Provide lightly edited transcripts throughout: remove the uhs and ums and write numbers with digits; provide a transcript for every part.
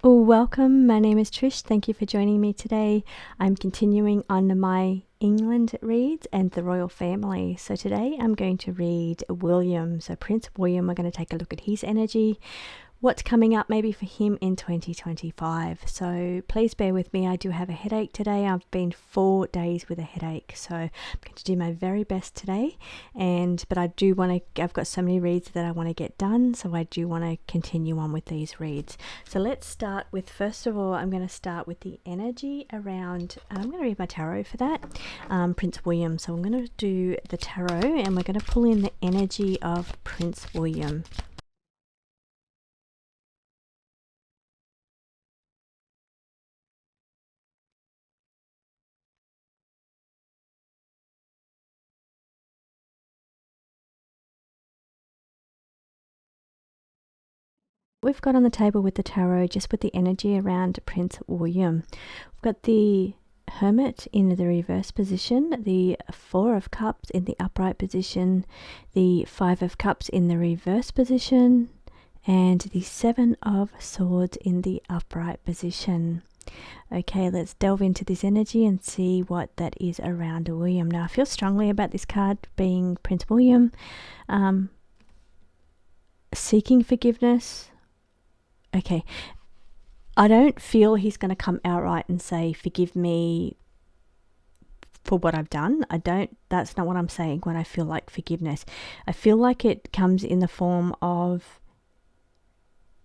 Welcome, my name is Trish. Thank you for joining me today. I'm continuing on my England reads and the royal family. So today I'm going to read William. So Prince William, we're going to take a look at his energy, what's coming up maybe for him in 2025. So please bear with me. I do have a headache today. I've been 4 days with a headache, so I'm going to do my very best today. But I do want to, I've got so many reads that I want to get done, so I do want to continue on with these reads. So let's start with, first of all, I'm going to start with the energy around, I'm going to read my tarot for that, Prince William. So I'm going to do the tarot and we're going to pull in the energy of Prince William. We've got on the table with the tarot, just with the energy around Prince William. We've got the Hermit in the reverse position, the Four of Cups in the upright position, the Five of Cups in the reverse position, and the Seven of Swords in the upright position. Okay, let's delve into this energy and see what that is around William. Now, I feel strongly about this card being Prince William, seeking forgiveness. Okay, I don't feel he's going to come outright and say, forgive me for what I've done. That's not what I'm saying when I feel like forgiveness. I feel like it comes in the form of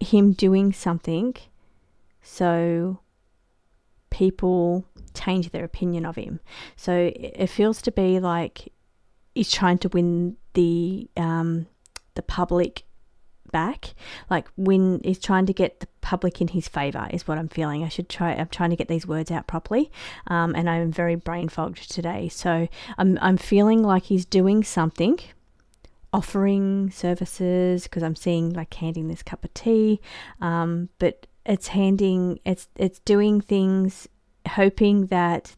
him doing something so people change their opinion of him. So it feels to be like he's trying to win the public back, like when he's trying to get the public in his favor is what I'm feeling. I'm trying to get these words out properly, and I'm very brain fogged today. So I'm feeling like he's doing something, offering services, because I'm seeing like handing this cup of tea, but it's doing things hoping that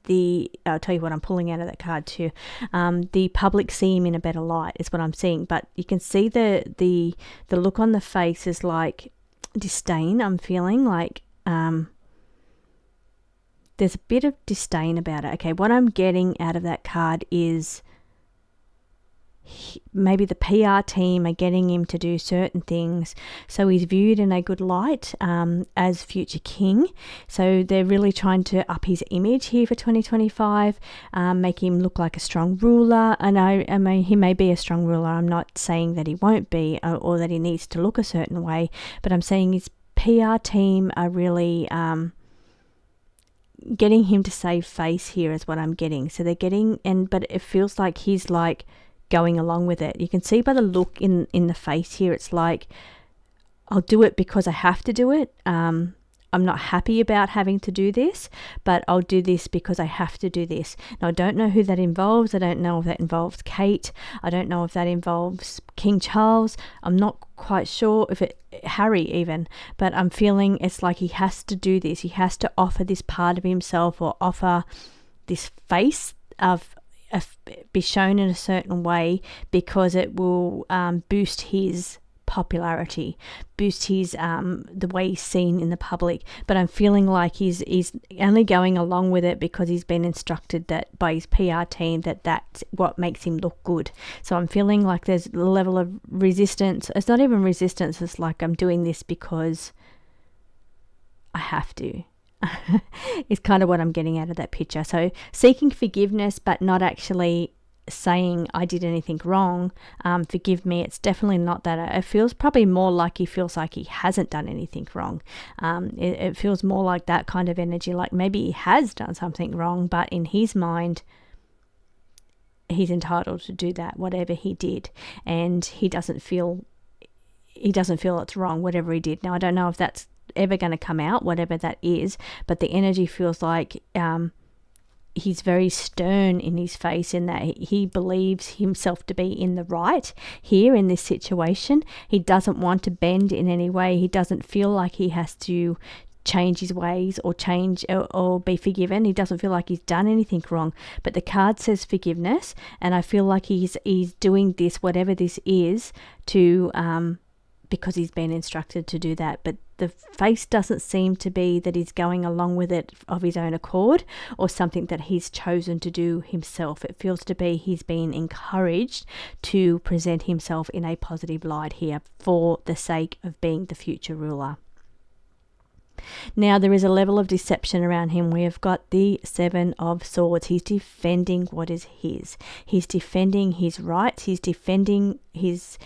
I'll tell you what I'm pulling out of that card too, the public see him in a better light is what I'm seeing. But you can see the look on the face is like disdain. I'm feeling like there's a bit of disdain about it. Okay, what I'm getting out of that card is maybe the PR team are getting him to do certain things so he's viewed in a good light as future king. So they're really trying to up his image here for 2025, make him look like a strong ruler. And I mean, he may be a strong ruler. I'm not saying that he won't be, or that he needs to look a certain way, but I'm saying his PR team are really getting him to save face here is what I'm getting. So they're getting, but it feels like he's like going along with it. You can see by the look in the face here, it's like, I'll do it because I have to do it. I'm not happy about having to do this, but I'll do this because I have to do this. Now, I don't know who that involves. I don't know if that involves Kate. I don't know if that involves King Charles. I'm not quite sure if Harry even, but I'm feeling it's like he has to do this. He has to offer this part of himself, or offer this face of be shown in a certain way, because it will boost his popularity, boost his the way he's seen in the public. But I'm feeling like he's only going along with it because he's been instructed that by his PR team that's what makes him look good. So I'm feeling like there's a level of resistance. It's not even resistance, it's like I'm doing this because I have to. Is kind of what I'm getting out of that picture. So seeking forgiveness, but not actually saying I did anything wrong, forgive me. It's definitely not that. It feels probably more like he feels like he hasn't done anything wrong. It feels more like that kind of energy, like maybe he has done something wrong, but in his mind he's entitled to do that, whatever he did, and he doesn't feel it's wrong, whatever he did. Now, I don't know if that's ever going to come out, whatever that is, but the energy feels like he's very stern in his face, in that he believes himself to be in the right here in this situation. He doesn't want to bend in any way. He doesn't feel like he has to change his ways or change or be forgiven. He doesn't feel like he's done anything wrong, but the card says forgiveness, and I feel like he's doing this, whatever this is, to because he's been instructed to do that. But the face doesn't seem to be that he's going along with it of his own accord or something that he's chosen to do himself. It feels to be he's been encouraged to present himself in a positive light here for the sake of being the future ruler. Now, there is a level of deception around him. We have got the Seven of Swords. He's defending what is his. He's defending his rights. He's defending his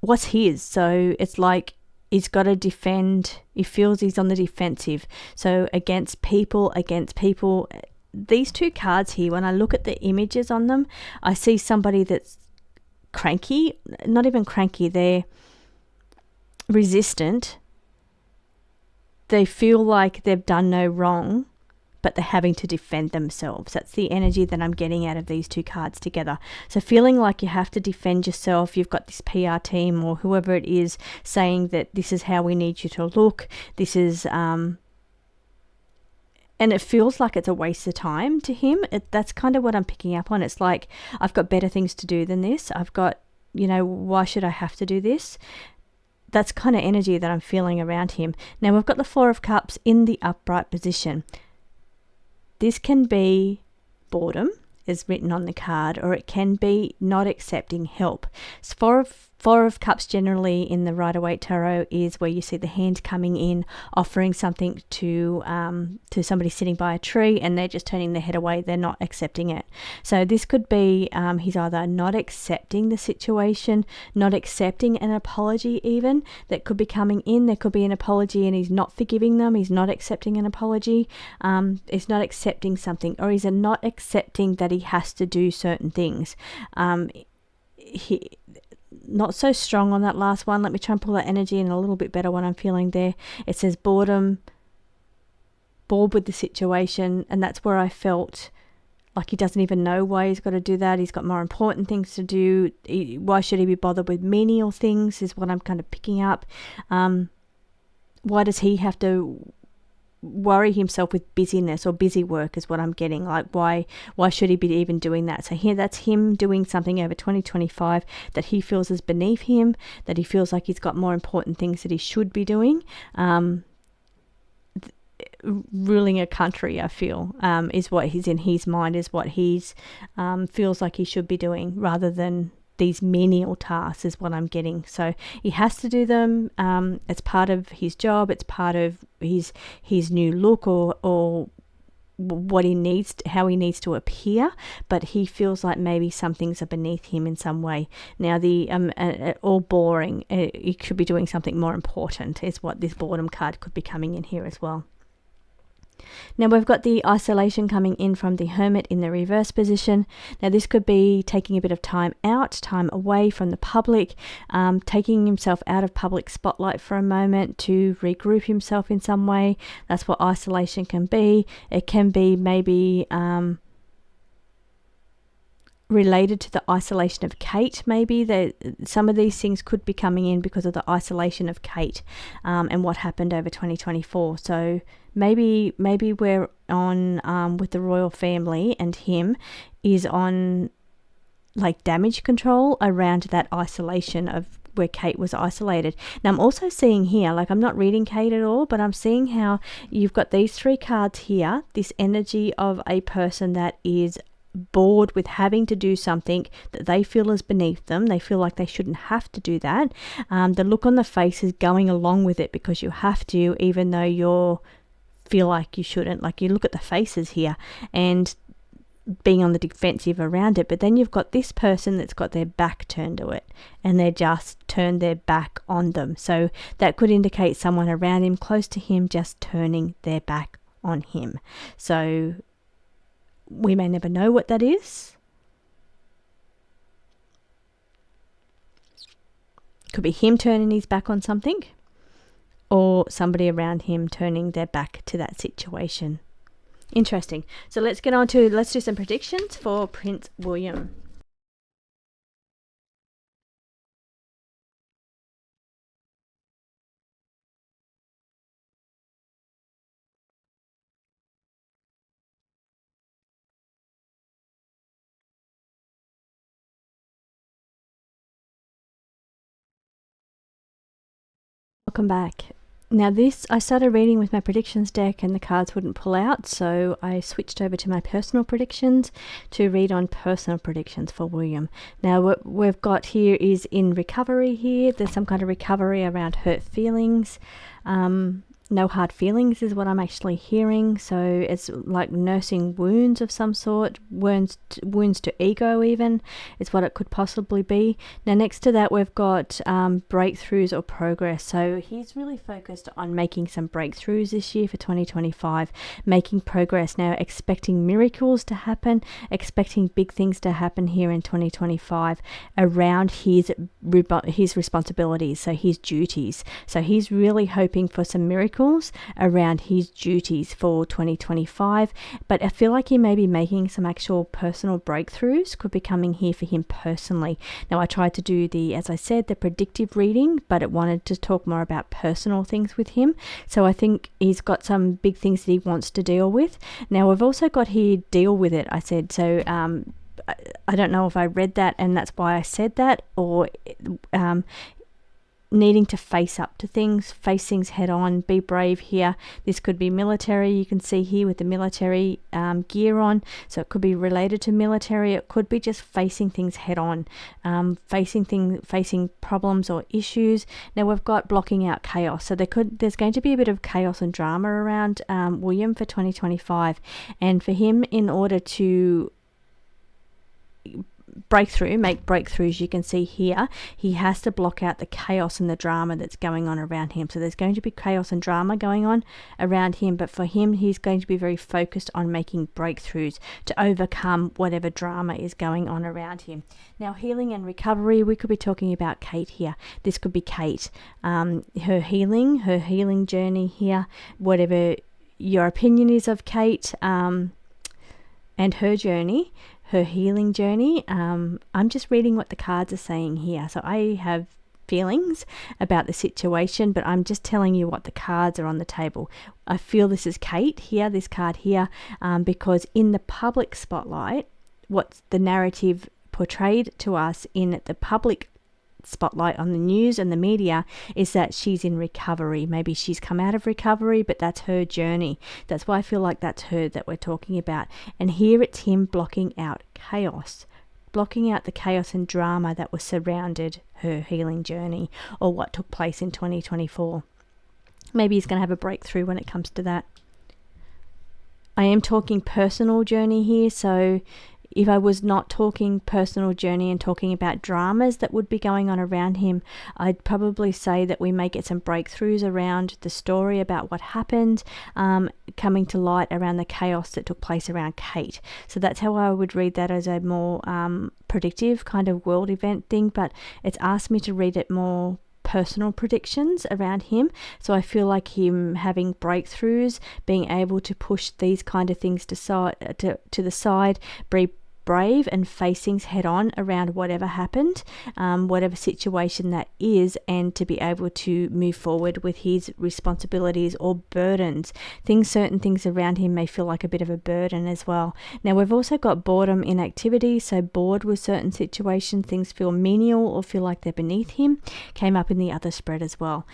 what's his. So it's like he's got to defend. He feels he's on the defensive. So against people. These two cards here, when I look at the images on them, I see somebody that's cranky. Not even cranky. They're resistant. They feel like they've done no wrong, but they're having to defend themselves. That's the energy that I'm getting out of these two cards together. So feeling like you have to defend yourself, you've got this PR team or whoever it is saying that this is how we need you to look. This is, and it feels like it's a waste of time to him. That's kind of what I'm picking up on. It's like, I've got better things to do than this. I've got, why should I have to do this? That's kind of energy that I'm feeling around him. Now we've got the Four of Cups in the upright position. This can be boredom, as written on the card, or it can be not accepting help. So Four of Cups generally in the Rider-Waite Tarot is where you see the hand coming in, offering something to somebody sitting by a tree, and they're just turning their head away. They're not accepting it. So this could be he's either not accepting the situation, not accepting an apology even that could be coming in. There could be an apology and he's not forgiving them. He's not accepting an apology. He's not accepting something, or he's not accepting that he has to do certain things. He not so strong on that last one. Let me try and pull that energy in a little bit better what I'm feeling there. It says boredom, bored with the situation, and that's where I felt like he doesn't even know why he's got to do that. He's got more important things to do. Why should he be bothered with menial things is what I'm kind of picking up. Why does he have to worry himself with busyness or busy work is what I'm getting. Like why should he be even doing that? So here that's him doing something over 2025 that he feels is beneath him, that he feels like he's got more important things that he should be doing. Ruling a country, I feel, is what he's in his mind, is what he's feels like he should be doing, rather than these menial tasks is what I'm getting. So he has to do them. It's part of his job. It's part of his new look or what he needs, how he needs to appear. But he feels like maybe some things are beneath him in some way. Now the all boring. He should be doing something more important. Is what this boredom card could be coming in here as well. Now we've got the isolation coming in from the Hermit in the reverse position. Now this could be taking a bit of time out, time away from the public, taking himself out of public spotlight for a moment to regroup himself in some way. That's what isolation can be. It can be maybe related to the isolation of Kate. Maybe some of these things could be coming in because of the isolation of Kate and what happened over 2024. So maybe we're on with the royal family, and him is on like damage control around that isolation of where Kate was isolated. Now I'm also seeing here, like I'm not reading Kate at all, but I'm seeing how you've got these three cards here, this energy of a person that is bored with having to do something that they feel is beneath them. They feel like they shouldn't have to do that. The look on the face is going along with it because you have to, even though you feel like you shouldn't. Like you look at the faces here and being on the defensive around it, but then you've got this person that's got their back turned to it and they just turned their back on them. So that could indicate someone around him, close to him, just turning their back on him. So we may never know what that is. Could be him turning his back on something, or somebody around him turning their back to that situation. Interesting. So let's do some predictions for Prince William. Welcome back. Now I started reading with my predictions deck and the cards wouldn't pull out, so I switched over to my personal predictions to read on personal predictions for William. Now what we've got here is in recovery here. There's some kind of recovery around hurt feelings. No hard feelings is what I'm actually hearing. So it's like nursing wounds of some sort, wounds to ego even is what it could possibly be. Now next to that we've got breakthroughs or progress. So he's really focused on making some breakthroughs this year for 2025, making progress. Now expecting miracles to happen, expecting big things to happen here in 2025 around his responsibilities, so his duties. So he's really hoping for some miracles around his duties for 2025, but I feel like he may be making some actual personal breakthroughs, could be coming here for him personally. Now I tried to do as I said, the predictive reading, but it wanted to talk more about personal things with him. So I think he's got some big things that he wants to deal with. Now we've also got here deal with it, I said. So I don't know if I read that and that's why I said that, or needing to face up to things, face things head on, be brave here. This could be military. You can see here with the military gear on, so it could be related to military. It could be just facing things head on, facing problems or issues. Now we've got blocking out chaos, so there's going to be a bit of chaos and drama around William for 2025, and for him, in order to make breakthroughs, you can see here he has to block out the chaos and the drama that's going on around him. So there's going to be chaos and drama going on around him, but for him, he's going to be very focused on making breakthroughs to overcome whatever drama is going on around him. Now healing and recovery, we could be talking about Kate here. This could be Kate, her healing journey here, whatever your opinion is of Kate and her journey, her healing journey. I'm just reading what the cards are saying here. So I have feelings about the situation, but I'm just telling you what the cards are on the table. I feel this is Kate here, this card here, because in the public spotlight, what's the narrative portrayed to us in the public spotlight on the news and the media is that she's in recovery. Maybe she's come out of recovery, but that's her journey. That's why I feel like that's her that we're talking about. And here it's him blocking out chaos, blocking out the chaos and drama that was surrounded her healing journey or what took place in 2024. Maybe he's going to have a breakthrough when it comes to that. I am talking personal journey here, so if I was not talking personal journey and talking about dramas that would be going on around him, I'd probably say that we may get some breakthroughs around the story about what happened, coming to light around the chaos that took place around Kate. So that's how I would read that, as a more predictive kind of world event thing, but it's asked me to read it more personal predictions around him. So I feel like him having breakthroughs, being able to push these kind of things to the side, be brave and face things head on around whatever happened, whatever situation that is, and to be able to move forward with his responsibilities or burdens. Certain things around him may feel like a bit of a burden as well. Now we've also got boredom, inactivity, so bored with certain situations, things feel menial or feel like they're beneath him, came up in the other spread as well.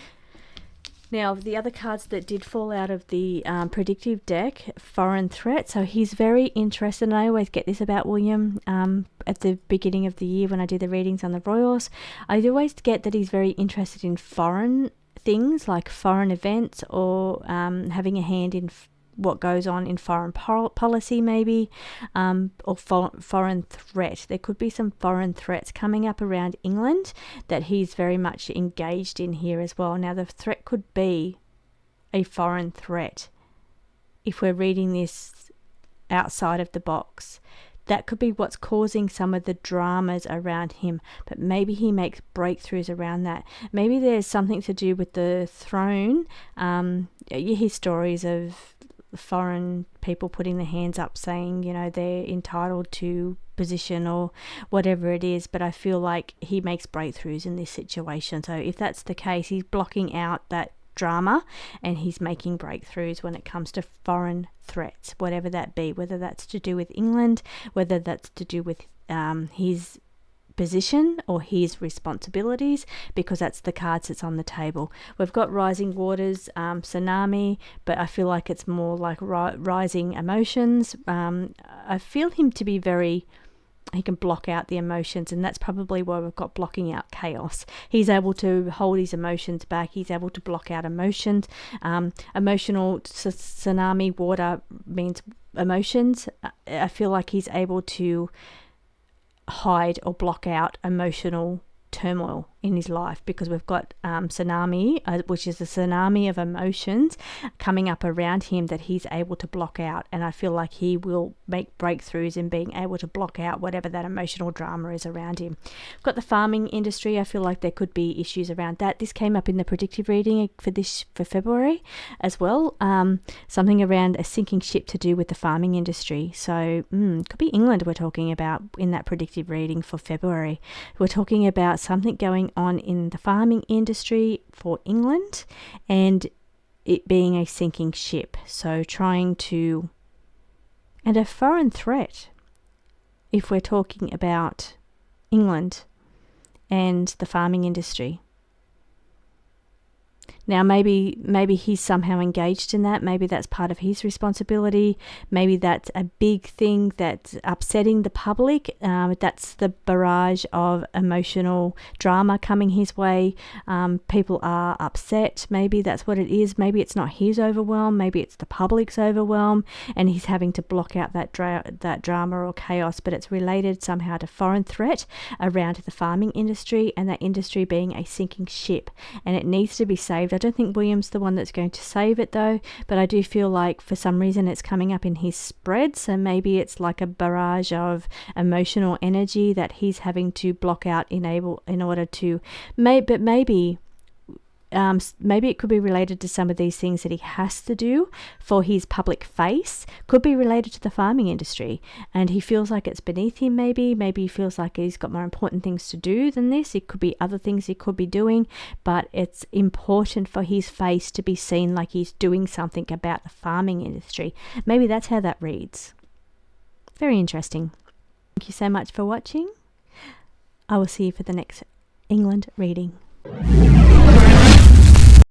Now, the other cards that did fall out of the predictive deck, foreign threat. So he's very interested, and I always get this about William at the beginning of the year when I do the readings on the Royals. I always get that he's very interested in foreign things, like foreign events, or having a hand in what goes on in foreign policy maybe, or foreign threat. There could be some foreign threats coming up around England that he's very much engaged in here as well. Now the threat could be a foreign threat. If we're reading this outside of the box, that could be what's causing some of the dramas around him, but maybe he makes breakthroughs around that. Maybe there's something to do with the throne. You hear stories of foreign people putting their hands up saying, they're entitled to position or whatever it is, but I feel like he makes breakthroughs in this situation. So if that's the case, he's blocking out that drama and he's making breakthroughs when it comes to foreign threats, whatever that be, whether that's to do with England, whether that's to do with his position or his responsibilities, because that's the cards that's on the table. We've got rising waters, tsunami, but I feel like it's more like rising emotions. I feel him to be he can block out the emotions, and that's probably where we've got blocking out chaos. He's able to hold his emotions back. He's able to block out emotions. Emotional tsunami, water means emotions. I feel like he's able to hide or block out emotional turmoil in his life, because we've got tsunami, which is a tsunami of emotions coming up around him that he's able to block out. And I feel like he will make breakthroughs in being able to block out whatever that emotional drama is around him. We've got the farming industry. I feel like there could be issues around that. This came up in the predictive reading for February as well. Something around a sinking ship to do with the farming industry. So could be England we're talking about in that predictive reading for February. We're talking about something going on in the farming industry for England, and it being a sinking ship. So and a foreign threat, if we're talking about England and the farming industry. Now, maybe he's somehow engaged in that. Maybe that's part of his responsibility. Maybe that's a big thing that's upsetting the public. That's the barrage of emotional drama coming his way. People are upset. Maybe that's what it is. Maybe it's not his overwhelm. Maybe it's the public's overwhelm, and he's having to block out that drama or chaos. But it's related somehow to foreign threat around the farming industry, and that industry being a sinking ship, and it needs to be saved. I don't think William's the one that's going to save it though, but I do feel like for some reason it's coming up in his spread. So maybe it's like a barrage of emotional energy that he's having to block out in order to maybe it could be related to some of these things that he has to do for his public face. Could be related to the farming industry, and he feels like it's beneath him. Maybe he feels like he's got more important things to do than this. It could be other things he could be doing, but it's important for his face to be seen like he's doing something about the farming industry. Maybe that's how that reads. Very interesting. Thank you so much for watching. I will see you for the next England reading.